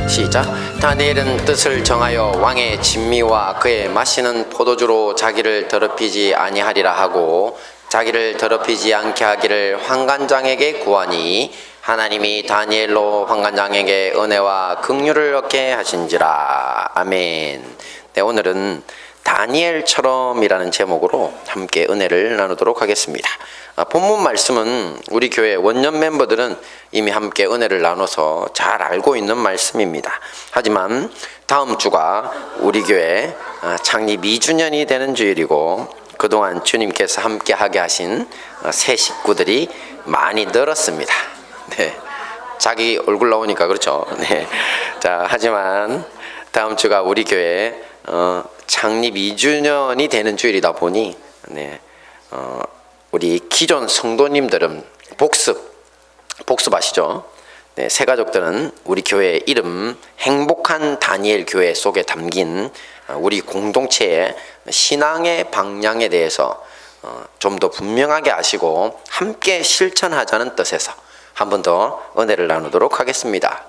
시작. 다니엘은 뜻을 정하여 왕의 진미와 그의 마시는 포도주로 자기를 더럽히지 아니하리라 하고 자기를 더럽히지 않게 하기를 환관장에게 구하니 하나님이 다니엘로 환관장에게 은혜와 긍휼을 얻게 하신지라. 아멘. 네, 오늘은 다니엘처럼이라는 제목으로 함께 은혜를 나누도록 하겠습니다. 본문 말씀은 우리 교회 원년 멤버들은 이미 함께 은혜를 나눠서 잘 알고 있는 말씀입니다. 하지만 다음 주가 우리 교회 창립 2주년이 되는 주일이고 그동안 주님께서 함께 하게 하신 새 식구들이 많이 늘었습니다. 네, 자기 얼굴 나오니까 그렇죠. 네. 자, 하지만 다음 주가 우리 교회 창립 2주년이 되는 주일이다 보니 우리 기존 성도님들은 복습하시죠. 네, 새 가족들은 우리 교회 이름 행복한 다니엘 교회 속에 담긴 우리 공동체의 신앙의 방향에 대해서 좀 더 분명하게 아시고 함께 실천하자는 뜻에서 한 번 더 은혜를 나누도록 하겠습니다.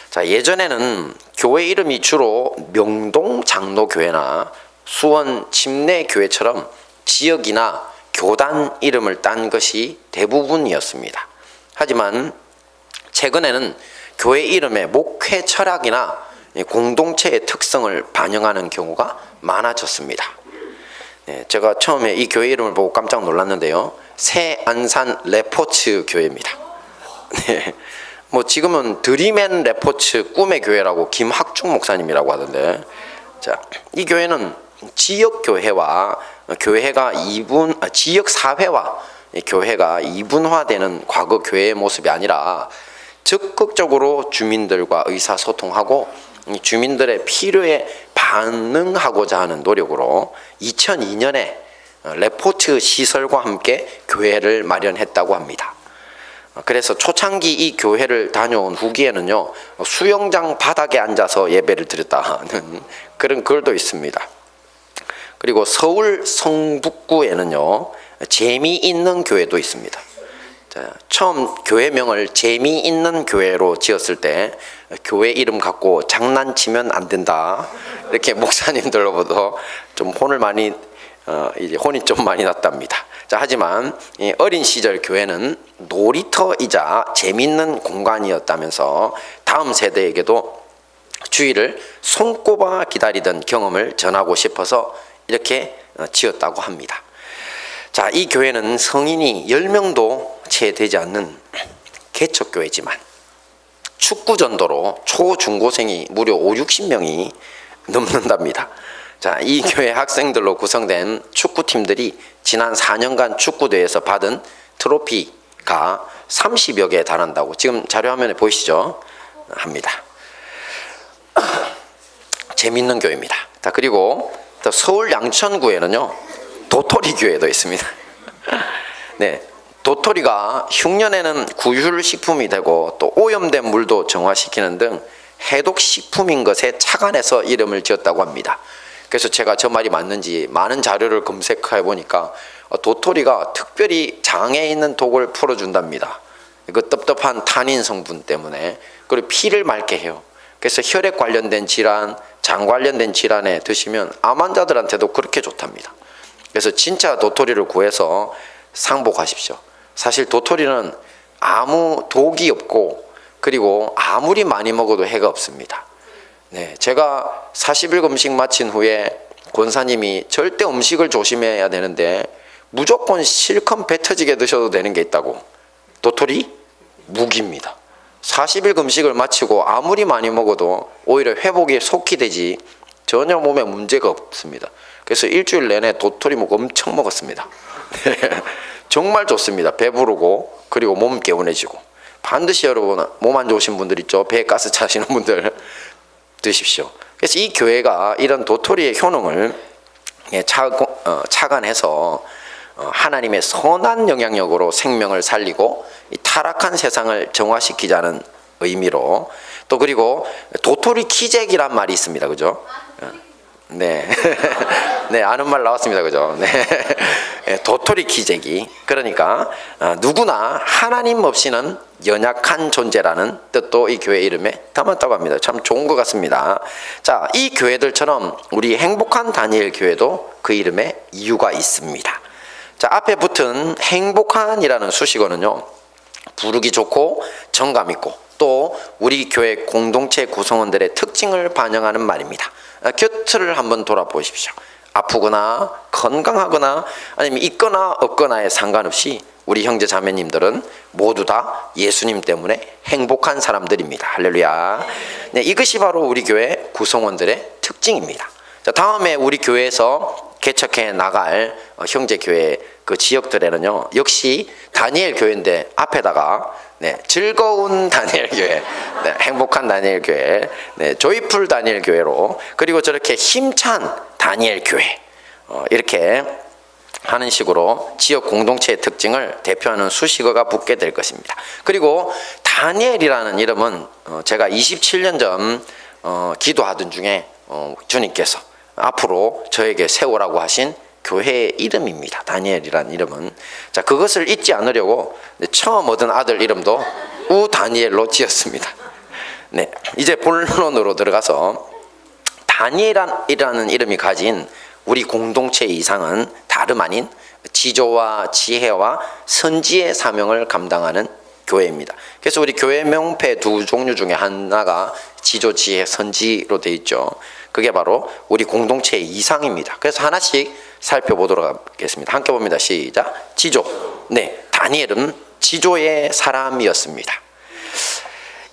자, 예전에는 교회 이름이 주로 명동 장로교회나 수원 침례교회처럼 지역이나 교단 이름을 딴 것이 대부분이었습니다. 하지만 최근에는 교회 이름에 목회 철학이나 공동체의 특성을 반영하는 경우가 많아졌습니다. 네, 제가 처음에 이 교회 이름을 보고 깜짝 놀랐는데요. 새안산 레포츠 교회입니다. 네, 뭐 지금은 드림앤 레포츠 꿈의 교회라고 김학중 목사님이라고 하던데, 자, 이 교회는 지역 교회와 교회가 지역 사회와 교회가 이분화되는 과거 교회의 모습이 아니라 적극적으로 주민들과 의사소통하고 주민들의 필요에 반응하고자 하는 노력으로 2002년에 레포츠 시설과 함께 교회를 마련했다고 합니다. 그래서 초창기 이 교회를 다녀온 후기에는요, 수영장 바닥에 앉아서 예배를 드렸다는 그런 글도 있습니다. 그리고 서울 성북구에는요, 재미있는 교회도 있습니다. 자, 처음 교회명을 재미있는 교회로 지었을 때 교회 이름 갖고 장난치면 안 된다, 이렇게 목사님들로부터 좀 혼이 좀 많이 났답니다. 자, 하지만 어린 시절 교회는 놀이터이자 재밌는 공간이었다면서 다음 세대에게도 주일을 손꼽아 기다리던 경험을 전하고 싶어서 이렇게 지었다고 합니다. 자, 이 교회는 성인이 10명도 채 되지 않는 개척교회지만 축구 전도로 초중고생이 무려 50-60명이 넘는답니다. 자, 이 교회 학생들로 구성된 축구팀들이 지난 4년간 축구대회에서 받은 트로피가 30여 개에 달한다고 지금 자료화면에 보이시죠? 합니다. 재밌는 교회입니다. 자, 그리고 또 서울 양천구에는요, 도토리 교회도 있습니다. 네, 도토리가 흉년에는 구휼식품이 되고 또 오염된 물도 정화시키는 등 해독식품인 것에 착안해서 이름을 지었다고 합니다. 그래서 제가 저 말이 맞는지 많은 자료를 검색해 보니까 도토리가 특별히 장에 있는 독을 풀어준답니다. 그 떡떡한 타닌 성분 때문에. 그리고 피를 맑게 해요. 그래서 혈액 관련된 질환, 장 관련된 질환에 드시면 암 환자들한테도 그렇게 좋답니다. 그래서 진짜 도토리를 구해서 상복하십시오. 사실 도토리는 아무 독이 없고 그리고 아무리 많이 먹어도 해가 없습니다. 네, 제가 40일 금식 마친 후에 권사님이 절대 음식을 조심해야 되는데 무조건 실컷 배 터지게 드셔도 되는 게 있다고. 도토리? 무기입니다. 40일 금식을 마치고 아무리 많이 먹어도 오히려 회복이 속히 되지 전혀 몸에 문제가 없습니다. 그래서 일주일 내내 도토리묵 엄청 먹었습니다. 네, 정말 좋습니다. 배부르고 그리고 몸 개운해지고. 반드시 여러분 몸 안 좋으신 분들 있죠. 배에 가스 차시는 분들 드십시오. 그래서 이 교회가 이런 도토리의 효능을 착안해서 하나님의 선한 영향력으로 생명을 살리고 이 타락한 세상을 정화시키자는 의미로, 또 그리고 도토리 키재기란 말이 있습니다. 그죠? 네. 네, 아는 말 나왔습니다. 그죠? 네. 도토리 기재기. 그러니까 누구나 하나님 없이는 연약한 존재라는 뜻도 이 교회 이름에 담았다고 합니다. 참 좋은 것 같습니다. 자, 이 교회들처럼 우리 행복한 다니엘 교회도 그 이름에 이유가 있습니다. 자, 앞에 붙은 행복한이라는 수식어는요, 부르기 좋고 정감 있고 또 우리 교회 공동체 구성원들의 특징을 반영하는 말입니다. 곁을 한번 돌아보십시오. 아프거나 건강하거나 아니면 있거나 없거나에 상관없이 우리 형제 자매님들은 모두 다 예수님 때문에 행복한 사람들입니다. 할렐루야. 네, 이것이 바로 우리 교회 구성원들의 특징입니다. 자, 다음에 우리 교회에서 개척해 나갈 형제 교회 그 지역들에는요, 역시 다니엘 교회인데 앞에다가 즐거운 다니엘 교회, 행복한 다니엘 교회, 조이풀 다니엘 교회로, 그리고 저렇게 힘찬 다니엘 교회, 이렇게 하는 식으로 지역 공동체의 특징을 대표하는 수식어가 붙게 될 것입니다. 그리고 다니엘이라는 이름은 제가 27년 전 기도하던 중에 주님께서 앞으로 저에게 세우라고 하신 교회의 이름입니다. 다니엘이라는 이름은. 자, 그것을 잊지 않으려고 처음 얻은 아들 이름도 우다니엘로 지었습니다. 네, 이제 본론으로 들어가서 다니엘이라는 이름이 가진 우리 공동체의 이상은 다름 아닌 지조와 지혜와 선지의 사명을 감당하는 교회입니다. 그래서 우리 교회 명패 두 종류 중에 하나가 지조, 지혜, 선지로 되어 있죠. 그게 바로 우리 공동체의 이상입니다. 그래서 하나씩 살펴보도록 하겠습니다. 함께 봅니다. 시작. 지조. 네, 다니엘은 지조의 사람이었습니다.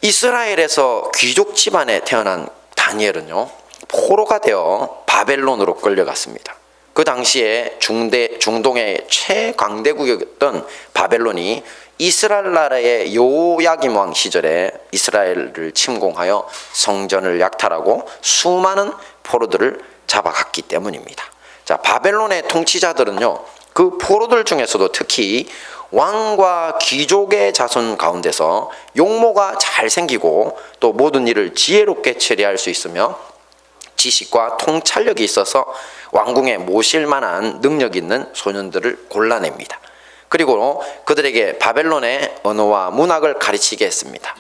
이스라엘에서 귀족 집안에 태어난 다니엘은요, 포로가 되어 바벨론으로 끌려갔습니다. 그 당시에 중동의 최강대국이었던 바벨론이 이스라엘 나라의 요야김 왕 시절에 이스라엘을 침공하여 성전을 약탈하고 수많은 포로들을 잡아갔기 때문입니다. 자, 바벨론의 통치자들은요, 그 포로들 중에서도 특히 왕과 귀족의 자손 가운데서 용모가 잘 생기고 또 모든 일을 지혜롭게 처리할 수 있으며 지식과 통찰력이 있어서 왕궁에 모실 만한 능력 있는 소년들을 골라냅니다. 그리고 그들에게 바벨론의 언어와 문학을 가르치게 했습니다.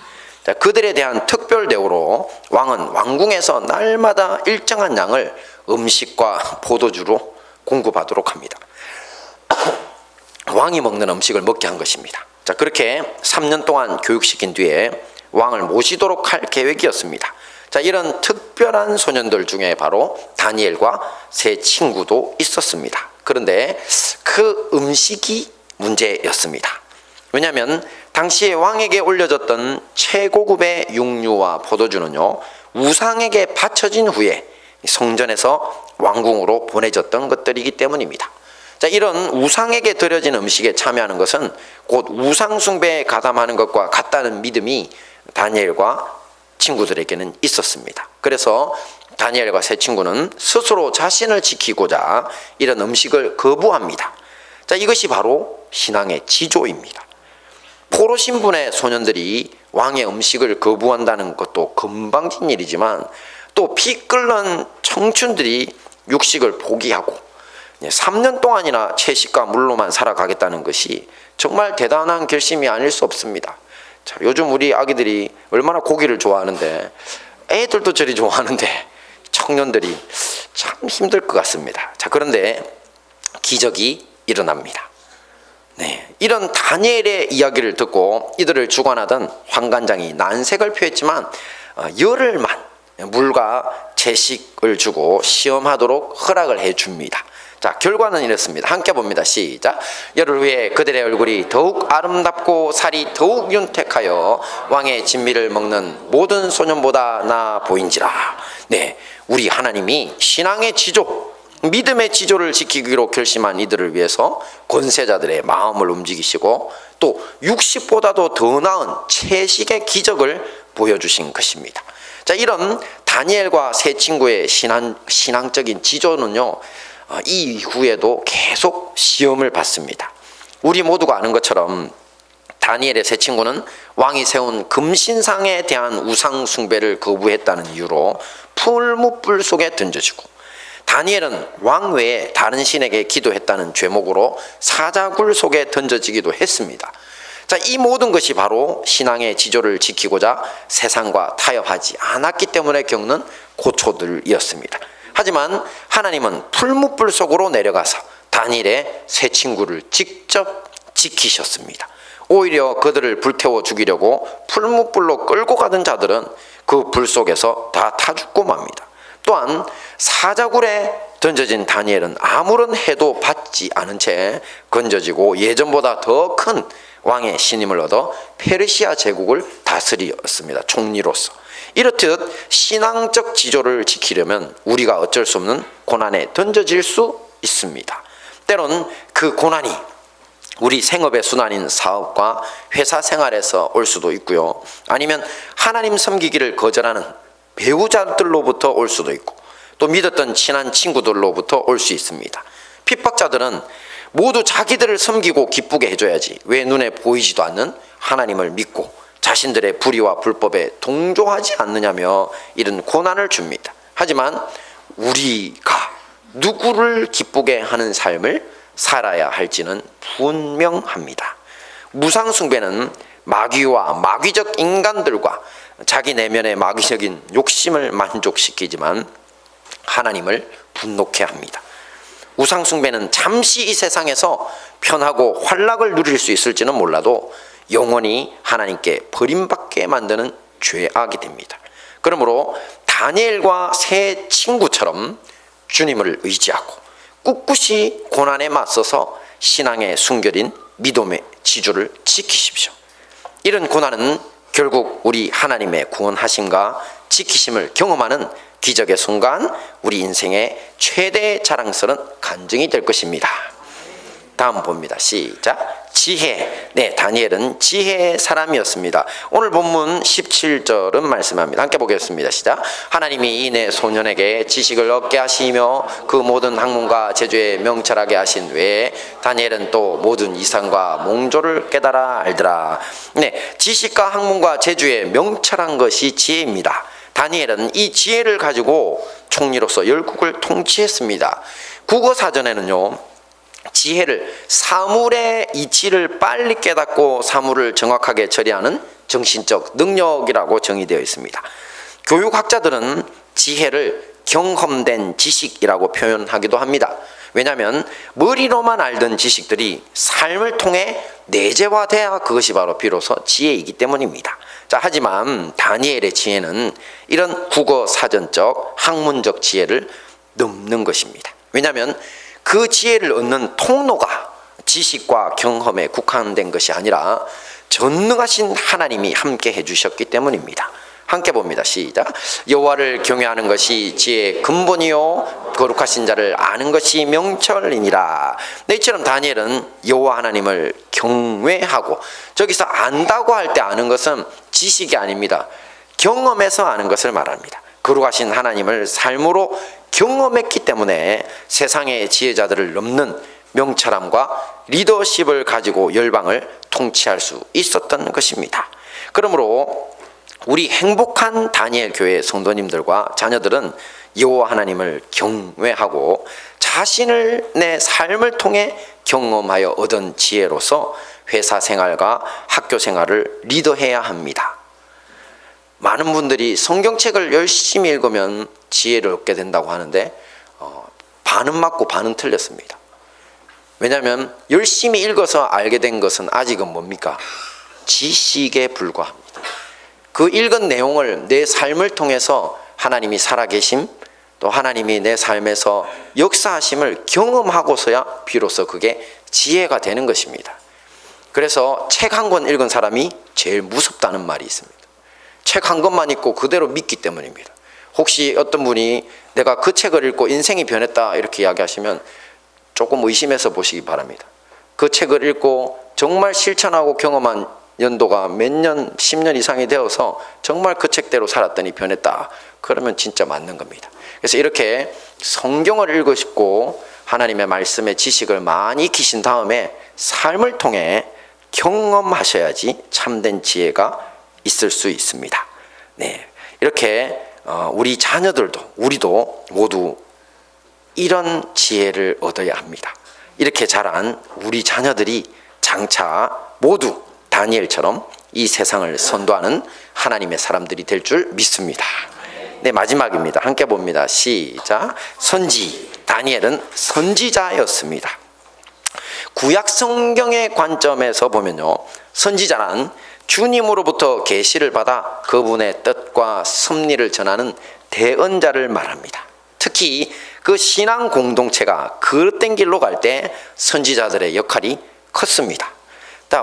자, 그들에 대한 특별 대우로 왕은 왕궁에서 날마다 일정한 양을 음식과 포도주로 공급하도록 합니다. 왕이 먹는 음식을 먹게 한 것입니다. 자, 그렇게 3년 동안 교육시킨 뒤에 왕을 모시도록 할 계획이었습니다. 자, 이런 특별한 소년들 중에 바로 다니엘과 세 친구도 있었습니다. 그런데 그 음식이 문제였습니다. 왜냐하면 당시에 왕에게 올려졌던 최고급의 육류와 포도주는요, 우상에게 바쳐진 후에 성전에서 왕궁으로 보내졌던 것들이기 때문입니다. 자, 이런 우상에게 드려진 음식에 참여하는 것은 곧 우상 숭배에 가담하는 것과 같다는 믿음이 다니엘과 친구들에게는 있었습니다. 그래서 다니엘과 세 친구는 스스로 자신을 지키고자 이런 음식을 거부합니다. 자, 이것이 바로 신앙의 지조입니다. 포로 신분의 소년들이 왕의 음식을 거부한다는 것도 금방진 일이지만 또 피 끓는 청춘들이 육식을 포기하고 3년 동안이나 채식과 물로만 살아가겠다는 것이 정말 대단한 결심이 아닐 수 없습니다. 자, 요즘 우리 아기들이 얼마나 고기를 좋아하는데, 애들도 저리 좋아하는데 청년들이 참 힘들 것 같습니다. 자, 그런데 기적이 일어납니다. 네, 이런 다니엘의 이야기를 듣고 이들을 주관하던 환관장이 난색을 표했지만 열흘만 물과 채식을 주고 시험하도록 허락을 해줍니다. 자, 결과는 이렇습니다. 함께 봅니다. 시작. 열흘 후에 그들의 얼굴이 더욱 아름답고 살이 더욱 윤택하여 왕의 진미를 먹는 모든 소년보다 나아 보인지라. 네, 우리 하나님이 신앙의 지조, 믿음의 지조를 지키기로 결심한 이들을 위해서 권세자들의 마음을 움직이시고 또 육식보다도 더 나은 채식의 기적을 보여주신 것입니다. 자, 이런 다니엘과 세 친구의 신앙적인 지조는요, 이후에도 계속 시험을 받습니다. 우리 모두가 아는 것처럼 다니엘의 세 친구는 왕이 세운 금신상에 대한 우상 숭배를 거부했다는 이유로 풀무불 속에 던져지고, 다니엘은 왕 외에 다른 신에게 기도했다는 죄목으로 사자굴 속에 던져지기도 했습니다. 자, 이 모든 것이 바로 신앙의 지조를 지키고자 세상과 타협하지 않았기 때문에 겪는 고초들이었습니다. 하지만 하나님은 풀무불 속으로 내려가서 다니엘의 세 친구를 직접 지키셨습니다. 오히려 그들을 불태워 죽이려고 풀무불로 끌고 가던 자들은 그 불 속에서 다 타 죽고 맙니다. 또한 사자굴에 던져진 다니엘은 아무런 해도 받지 않은 채 건져지고 예전보다 더 큰 왕의 신임을 얻어 페르시아 제국을 다스리었습니다. 총리로서. 이렇듯 신앙적 지조를 지키려면 우리가 어쩔 수 없는 고난에 던져질 수 있습니다. 때론 그 고난이 우리 생업의 순환인 사업과 회사 생활에서 올 수도 있고요. 아니면 하나님 섬기기를 거절하는 배우자들로부터 올 수도 있고, 또 믿었던 친한 친구들로부터 올 수 있습니다. 핍박자들은 모두 자기들을 섬기고 기쁘게 해줘야지 왜 눈에 보이지도 않는 하나님을 믿고 자신들의 불의와 불법에 동조하지 않느냐며 이런 고난을 줍니다. 하지만 우리가 누구를 기쁘게 하는 삶을 살아야 할지는 분명합니다. 무상숭배는 마귀와 마귀적 인간들과 자기 내면의 마귀적인 욕심을 만족시키지만 하나님을 분노케 합니다. 우상숭배는 잠시 이 세상에서 편하고 환락을 누릴 수 있을지는 몰라도 영원히 하나님께 버림받게 만드는 죄악이 됩니다. 그러므로 다니엘과 세 친구처럼 주님을 의지하고 꿋꿋이 고난에 맞서서 신앙의 순결인 믿음의 지주를 지키십시오. 이런 고난은 결국 우리 하나님의 구원하심과 지키심을 경험하는 기적의 순간, 우리 인생의 최대 자랑스러운 간증이 될 것입니다. 다음 봅니다. 시작. 지혜. 네, 다니엘은 지혜의 사람이었습니다. 오늘 본문 17절은 말씀합니다. 함께 보겠습니다. 시작. 하나님이 이 내 소년에게 지식을 얻게 하시며 그 모든 학문과 재주에 명철하게 하신 외에 다니엘은 또 모든 이상과 몽조를 깨달아 알더라. 네, 지식과 학문과 재주에 명철한 것이 지혜입니다. 다니엘은 이 지혜를 가지고 총리로서 열국을 통치했습니다. 국어사전에는요, 지혜를 사물의 이치를 빨리 깨닫고 사물을 정확하게 처리하는 정신적 능력이라고 정의되어 있습니다. 교육학자들은 지혜를 경험된 지식이라고 표현하기도 합니다. 왜냐하면 머리로만 알던 지식들이 삶을 통해 내재화돼야 그것이 바로 비로소 지혜이기 때문입니다. 자, 하지만 다니엘의 지혜는 이런 국어사전적 학문적 지혜를 넘는 것입니다. 왜냐하면 그 지혜를 얻는 통로가 지식과 경험에 국한된 것이 아니라 전능하신 하나님이 함께 해주셨기 때문입니다. 함께 봅니다. 시작. 여호와를 경외하는 것이 지혜의 근본이요 거룩하신 자를 아는 것이 명철이니라. 이처럼 다니엘은 여호와 하나님을 경외하고, 저기서 안다고 할 때 아는 것은 지식이 아닙니다. 경험에서 아는 것을 말합니다. 거룩하신 하나님을 삶으로 경험했기 때문에 세상의 지혜자들을 넘는 명철함과 리더십을 가지고 열방을 통치할 수 있었던 것입니다. 그러므로 우리 행복한 다니엘 교회 성도님들과 자녀들은 여호와 하나님을 경외하고 자신을 내 삶을 통해 경험하여 얻은 지혜로서 회사 생활과 학교 생활을 리더해야 합니다. 많은 분들이 성경책을 열심히 읽으면 지혜를 얻게 된다고 하는데 반은 맞고 반은 틀렸습니다. 왜냐하면 열심히 읽어서 알게 된 것은 아직은 뭡니까? 지식에 불과합니다. 그 읽은 내용을 내 삶을 통해서 하나님이 살아계심, 또 하나님이 내 삶에서 역사하심을 경험하고서야 비로소 그게 지혜가 되는 것입니다. 그래서 책 한 권 읽은 사람이 제일 무섭다는 말이 있습니다. 책 한 권만 읽고 그대로 믿기 때문입니다. 혹시 어떤 분이 내가 그 책을 읽고 인생이 변했다 이렇게 이야기하시면 조금 의심해서 보시기 바랍니다. 그 책을 읽고 정말 실천하고 경험한 연도가 몇 년, 10년 이상이 되어서 정말 그 책대로 살았더니 변했다. 그러면 진짜 맞는 겁니다. 그래서 이렇게 성경을 읽으시고 하나님의 말씀의 지식을 많이 익히신 다음에 삶을 통해 경험하셔야지 참된 지혜가 있을 수 있습니다. 네, 이렇게 우리 자녀들도 우리도 모두 이런 지혜를 얻어야 합니다. 이렇게 자란 우리 자녀들이 장차 모두 다니엘처럼 이 세상을 선도하는 하나님의 사람들이 될 줄 믿습니다. 네, 마지막입니다. 함께 봅니다. 시작. 선지. 다니엘은 선지자였습니다. 구약 성경의 관점에서 보면요, 선지자란 주님으로부터 계시를 받아 그분의 뜻과 섭리를 전하는 대언자를 말합니다. 특히 그 신앙 공동체가 그릇된 길로 갈 때 선지자들의 역할이 컸습니다.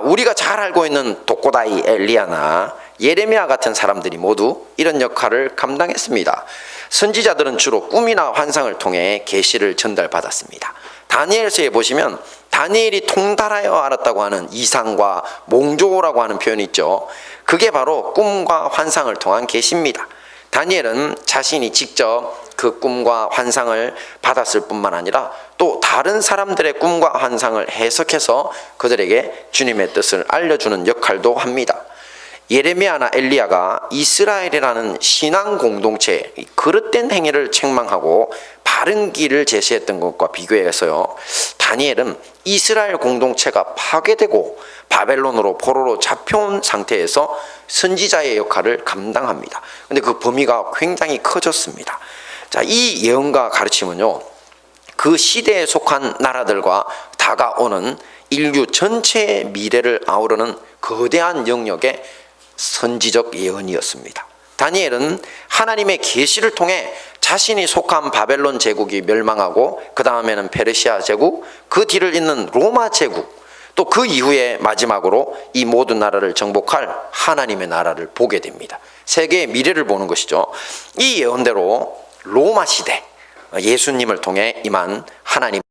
우리가 잘 알고 있는 독고다이 엘리야나 예레미야 같은 사람들이 모두 이런 역할을 감당했습니다. 선지자들은 주로 꿈이나 환상을 통해 계시를 전달받았습니다. 다니엘서에 보시면 다니엘이 통달하여 알았다고 하는 이상과 몽조라고 하는 표현이 있죠. 그게 바로 꿈과 환상을 통한 계시입니다. 다니엘은 자신이 직접 그 꿈과 환상을 받았을 뿐만 아니라 또 다른 사람들의 꿈과 환상을 해석해서 그들에게 주님의 뜻을 알려주는 역할도 합니다. 예레미야나 엘리야가 이스라엘이라는 신앙 공동체의 그릇된 행위를 책망하고 바른 길을 제시했던 것과 비교해서요, 다니엘은 이스라엘 공동체가 파괴되고 바벨론으로 포로로 잡혀온 상태에서 선지자의 역할을 감당합니다. 근데 그 범위가 굉장히 커졌습니다. 자, 이 예언과 가르침은요, 그 시대에 속한 나라들과 다가오는 인류 전체의 미래를 아우르는 거대한 영역의 선지적 예언이었습니다. 다니엘은 하나님의 계시를 통해 자신이 속한 바벨론 제국이 멸망하고 그 다음에는 페르시아 제국, 그 뒤를 잇는 로마 제국, 또 그 이후에 마지막으로 이 모든 나라를 정복할 하나님의 나라를 보게 됩니다. 세계의 미래를 보는 것이죠. 이 예언대로 로마 시대, 예수님을 통해 임한 하나님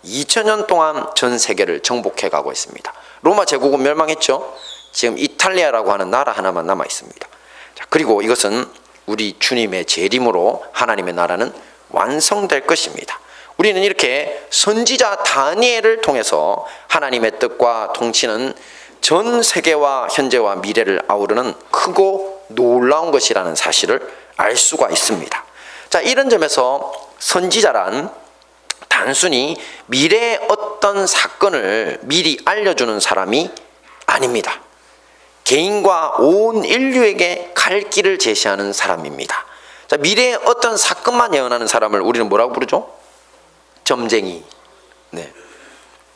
2000년 동안 전 세계를 정복해 가고 있습니다. 로마 제국은 멸망했죠. 지금 이탈리아라고 하는 나라 하나만 남아 있습니다. 자, 그리고 이것은 우리 주님의 재림으로 하나님의 나라는 완성될 것입니다. 우리는 이렇게 선지자 다니엘을 통해서 하나님의 뜻과 통치는 전 세계와 현재와 미래를 아우르는 크고 놀라운 것이라는 사실을 알 수가 있습니다. 자, 이런 점에서 선지자란 단순히 미래의 어떤 사건을 미리 알려주는 사람이 아닙니다. 개인과 온 인류에게 갈 길을 제시하는 사람입니다. 자, 미래의 어떤 사건만 예언하는 사람을 우리는 뭐라고 부르죠? 점쟁이. 네,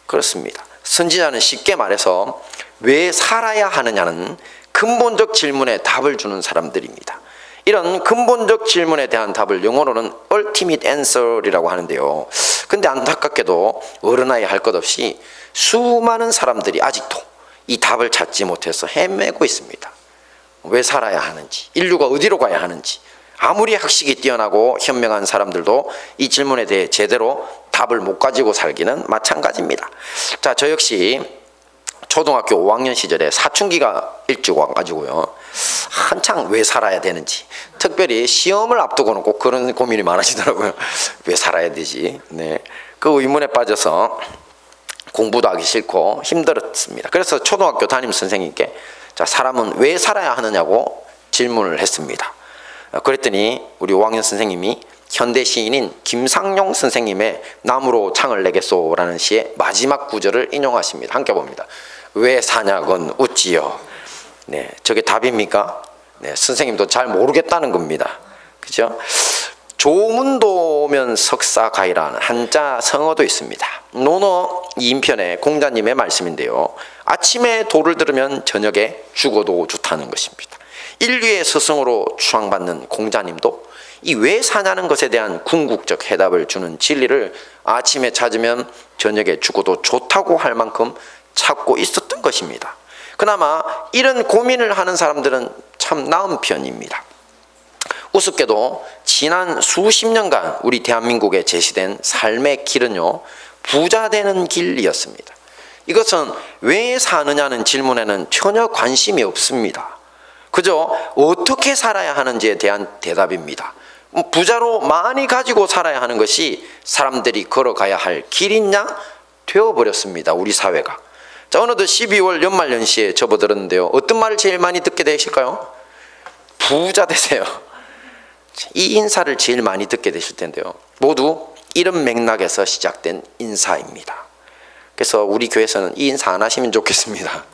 그렇습니다. 선지자는 쉽게 말해서 왜 살아야 하느냐는 근본적 질문에 답을 주는 사람들입니다. 이런 근본적 질문에 대한 답을 영어로는 ultimate answer이라고 하는데요. 근데 안타깝게도 어른아이 할 것 없이 수많은 사람들이 아직도 이 답을 찾지 못해서 헤매고 있습니다. 왜 살아야 하는지, 인류가 어디로 가야 하는지, 아무리 학식이 뛰어나고 현명한 사람들도 이 질문에 대해 제대로 답을 못 가지고 살기는 마찬가지입니다. 자, 저 역시 초등학교 5학년 시절에 사춘기가 일찍 와가지고요, 한창 왜 살아야 되는지, 특별히 시험을 앞두고는 꼭 그런 고민이 많아지더라고요. 왜 살아야 되지? 네, 그 의문에 빠져서 공부도 하기 싫고 힘들었습니다. 그래서 초등학교 담임 선생님께 자, 사람은 왜 살아야 하느냐고 질문을 했습니다. 그랬더니 우리 5학년 선생님이 현대 시인인 김상용 선생님의 나무로 창을 내겠소라는 시의 마지막 구절을 인용하십니다. 함께 봅니다. 왜 사냐건 웃지요. 네, 저게 답입니까? 네, 선생님도 잘 모르겠다는 겁니다. 그죠? 조문도면 석사가이라는 한자 성어도 있습니다. 논어 2인편의 공자님의 말씀인데요, 아침에 도를 들으면 저녁에 죽어도 좋다는 것입니다. 인류의 스승으로 추앙받는 공자님도 이 왜 사냐는 것에 대한 궁극적 해답을 주는 진리를 아침에 찾으면 저녁에 죽어도 좋다고 할 만큼 찾고 있었던 것입니다. 그나마 이런 고민을 하는 사람들은 참 나은 편입니다. 우습게도 지난 수십 년간 우리 대한민국에 제시된 삶의 길은요, 부자 되는 길이었습니다. 이것은 왜 사느냐는 질문에는 전혀 관심이 없습니다. 그저 어떻게 살아야 하는지에 대한 대답입니다. 부자로 많이 가지고 살아야 하는 것이 사람들이 걸어가야 할 길이냐 되어버렸습니다, 우리 사회가. 자, 어느덧 12월 연말연시에 접어들었는데요, 어떤 말을 제일 많이 듣게 되실까요? 부자 되세요. 이 인사를 제일 많이 듣게 되실 텐데요, 모두 이런 맥락에서 시작된 인사입니다. 그래서 우리 교회에서는 이 인사 안 하시면 좋겠습니다.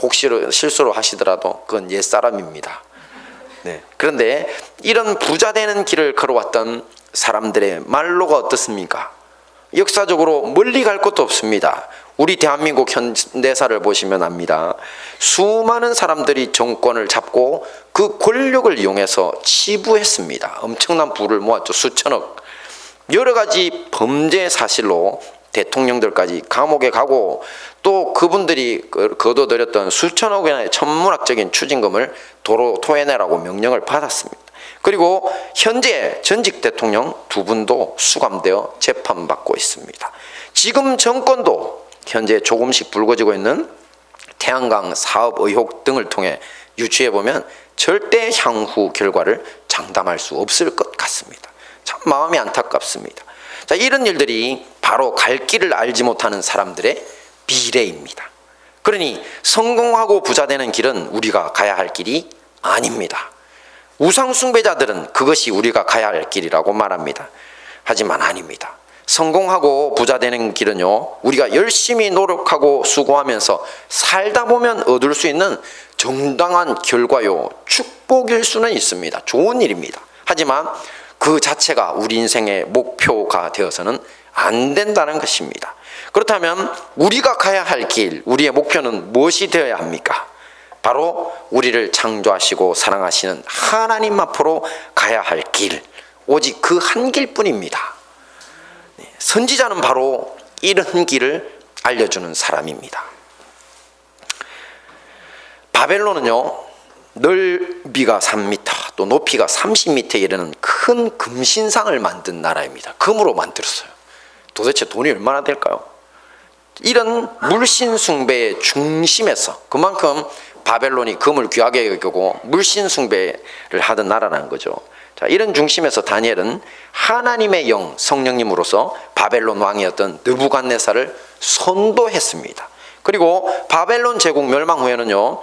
혹시 실수로 하시더라도 그건 옛사람입니다. 네. 그런데 이런 부자 되는 길을 걸어왔던 사람들의 말로가 어떻습니까? 역사적으로 멀리 갈 것도 없습니다. 우리 대한민국 현대사를 보시면 압니다. 수많은 사람들이 정권을 잡고 그 권력을 이용해서 치부했습니다. 엄청난 부를 모았죠. 수천억. 여러 가지 범죄 사실로 대통령들까지 감옥에 가고 또 그분들이 거둬들였던 수천억 원의 천문학적인 추징금을 도로 토해내라고 명령을 받았습니다. 그리고 현재 전직 대통령 2분도 수감되어 재판받고 있습니다. 지금 정권도 현재 조금씩 불거지고 있는 태양광 사업 의혹 등을 통해 유추해보면 절대 향후 결과를 장담할 수 없을 것 같습니다. 참 마음이 안타깝습니다. 자, 이런 일들이 바로 갈 길을 알지 못하는 사람들의 비례입니다. 그러니 성공하고 부자 되는 길은 우리가 가야 할 길이 아닙니다. 우상숭배자들은 그것이 우리가 가야 할 길이라고 말합니다. 하지만 아닙니다. 성공하고 부자 되는 길은요, 우리가 열심히 노력하고 수고하면서 살다 보면 얻을 수 있는 정당한 결과요, 축복일 수는 있습니다. 좋은 일입니다. 하지만 그 자체가 우리 인생의 목표가 되어서는 안 된다는 것입니다. 그렇다면 우리가 가야 할 길, 우리의 목표는 무엇이 되어야 합니까? 바로 우리를 창조하시고 사랑하시는 하나님 앞으로 가야 할 길, 오직 그 한 길뿐입니다. 선지자는 바로 이런 길을 알려주는 사람입니다. 바벨론은요, 넓이가 3m, 또 높이가 30m에 이르는 큰 금신상을 만든 나라입니다. 금으로 만들었어요. 도대체 돈이 얼마나 될까요? 이런 물신 숭배의 중심에서, 그만큼 바벨론이 금을 귀하게 여기고 물신 숭배를 하던 나라라는 거죠. 자, 이런 중심에서 다니엘은 하나님의 영, 성령님으로서 바벨론 왕이었던 느부갓네살을 선도했습니다. 그리고 바벨론 제국 멸망 후에는요,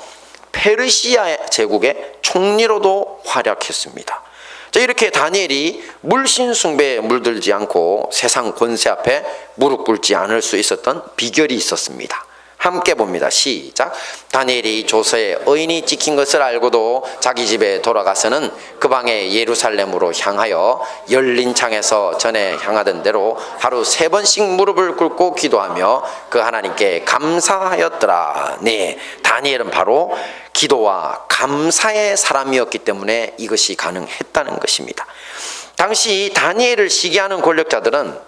페르시아 제국의 총리로도 활약했습니다. 자, 이렇게 다니엘이 물신 숭배에 물들지 않고 세상 권세 앞에 무릎 꿇지 않을 수 있었던 비결이 있었습니다. 함께 봅니다. 시작. 다니엘이 조서에 의인이 찍힌 것을 알고도 자기 집에 돌아가서는 그 방에 예루살렘으로 향하여 열린 창에서 전에 향하던 대로 하루 3번씩 무릎을 꿇고 기도하며 그 하나님께 감사하였더라. 네, 다니엘은 바로 기도와 감사의 사람이었기 때문에 이것이 가능했다는 것입니다. 당시 다니엘을 시기하는 권력자들은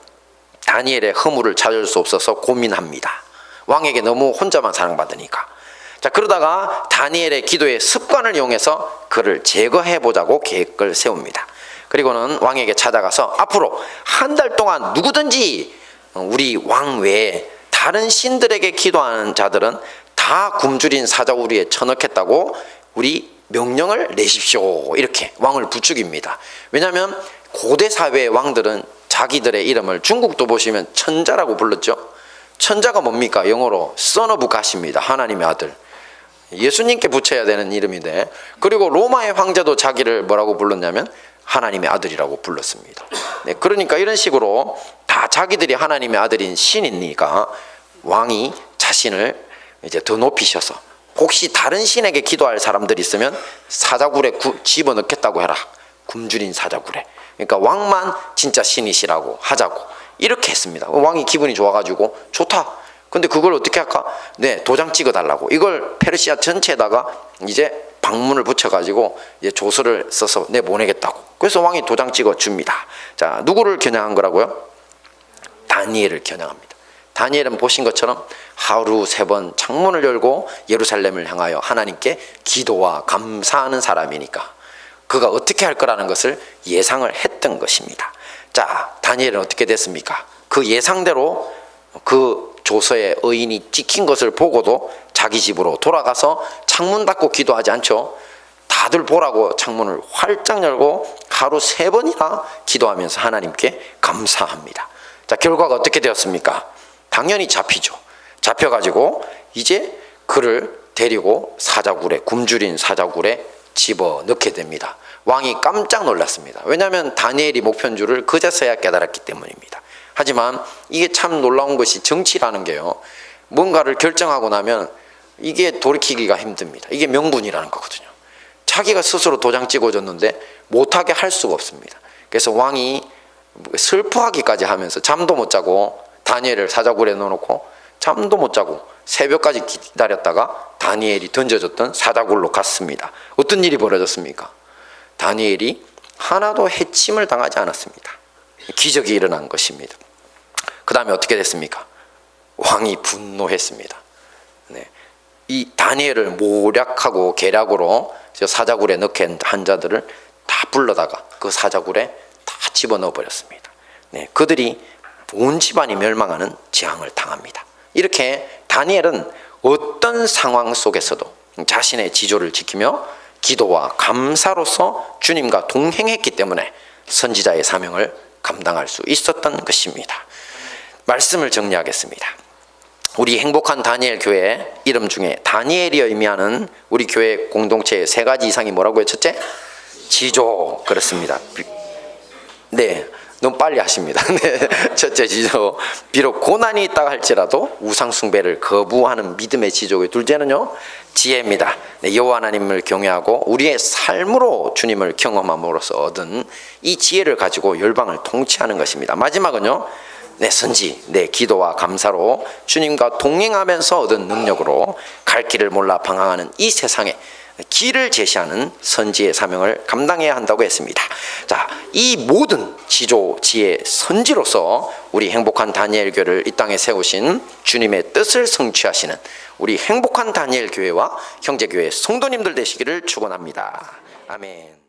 다니엘의 허물을 찾을 수 없어서 고민합니다. 왕에게 너무 혼자만 사랑받으니까. 자, 그러다가 다니엘의 기도의 습관을 이용해서 그를 제거해보자고 계획을 세웁니다. 그리고는 왕에게 찾아가서 앞으로 한 달 동안 누구든지 우리 왕 외에 다른 신들에게 기도하는 자들은 다 굶주린 사자우리에 처넣겠다고 우리 명령을 내십시오. 이렇게 왕을 부추깁니다. 왜냐하면 고대 사회의 왕들은 자기들의 이름을, 중국도 보시면 천자라고 불렀죠. 천자가 뭡니까? 영어로 Son of God입니다. 하나님의 아들. 예수님께 붙여야 되는 이름인데, 그리고 로마의 황제도 자기를 뭐라고 불렀냐면 하나님의 아들이라고 불렀습니다. 네, 그러니까 이런 식으로 다 자기들이 하나님의 아들인 신이니까 왕이 자신을 이제 더 높이셔서 혹시 다른 신에게 기도할 사람들이 있으면 사자굴에 집어넣겠다고 해라. 굶주린 사자굴에. 그러니까 왕만 진짜 신이시라고 하자고 이렇게 했습니다. 왕이 기분이 좋아가지고 좋다. 근데 그걸 어떻게 할까? 네, 도장 찍어달라고. 이걸 페르시아 전체에다가 이제 방문을 붙여가지고 이제 조서를 써서 내보내겠다고. 그래서 왕이 도장 찍어줍니다. 자, 누구를 겨냥한 거라고요? 다니엘을 겨냥합니다. 다니엘은 보신 것처럼 하루 3번 창문을 열고 예루살렘을 향하여 하나님께 기도와 감사하는 사람이니까 그가 어떻게 할 거라는 것을 예상을 했던 것입니다. 자, 다니엘은 어떻게 됐습니까? 그 예상대로 그 조서에 의인이 찍힌 것을 보고도 자기 집으로 돌아가서 창문 닫고 기도하지 않죠. 다들 보라고 창문을 활짝 열고 하루 3번이나 기도하면서 하나님께 감사합니다. 자, 결과가 어떻게 되었습니까? 당연히 잡히죠. 잡혀가지고 이제 그를 데리고 사자굴에, 굶주린 사자굴에 집어 넣게 됩니다. 왕이 깜짝 놀랐습니다. 왜냐하면 다니엘이 목편주를 그제서야 깨달았기 때문입니다. 하지만 이게 참 놀라운 것이 정치라는 게요, 뭔가를 결정하고 나면 이게 돌이키기가 힘듭니다. 이게 명분이라는 거거든요. 자기가 스스로 도장 찍어줬는데 못하게 할 수가 없습니다. 그래서 왕이 슬퍼하기까지 하면서 잠도 못 자고 다니엘을 사자굴에 넣어놓고 잠도 못 자고 새벽까지 기다렸다가 다니엘이 던져졌던 사자굴로 갔습니다. 어떤 일이 벌어졌습니까? 다니엘이 하나도 해침을 당하지 않았습니다. 기적이 일어난 것입니다. 그 다음에 어떻게 됐습니까? 왕이 분노했습니다. 네. 이 다니엘을 모략하고 계략으로 사자굴에 넣게 한 자들을 다 불러다가 그 사자굴에 다 집어넣어 버렸습니다. 네. 그들이 온 집안이 멸망하는 재앙을 당합니다. 이렇게 다니엘은 어떤 상황 속에서도 자신의 지조를 지키며 기도와 감사로서 주님과 동행했기 때문에 선지자의 사명을 감당할 수 있었던 것입니다. 말씀을 정리하겠습니다. 우리 행복한 다니엘 교회 이름 중에 다니엘이 의미하는 우리 교회 공동체의 3가지 이상이 뭐라고요? 첫째, 지조. 그렇습니다. 네, 너무 빨리 하십니다. 네, 첫째 지조. 비록 고난이 있다 할지라도 우상 숭배를 거부하는 믿음의 지조고요. 둘째는요, 지혜입니다. 네, 여호와 하나님을 경외하고 우리의 삶으로 주님을 경험함으로써 얻은 이 지혜를 가지고 열방을 통치하는 것입니다. 마지막은요, 네, 선지, 네, 기도와 감사로 주님과 동행하면서 얻은 능력으로 갈 길을 몰라 방황하는 이 세상에 길을 제시하는 선지의 사명을 감당해야 한다고 했습니다. 자, 이 모든 지조, 지혜, 선지로서 우리 행복한 다니엘 교회를 이 땅에 세우신 주님의 뜻을 성취하시는 우리 행복한 다니엘 교회와 형제교회 성도님들 되시기를 축원합니다. 아멘.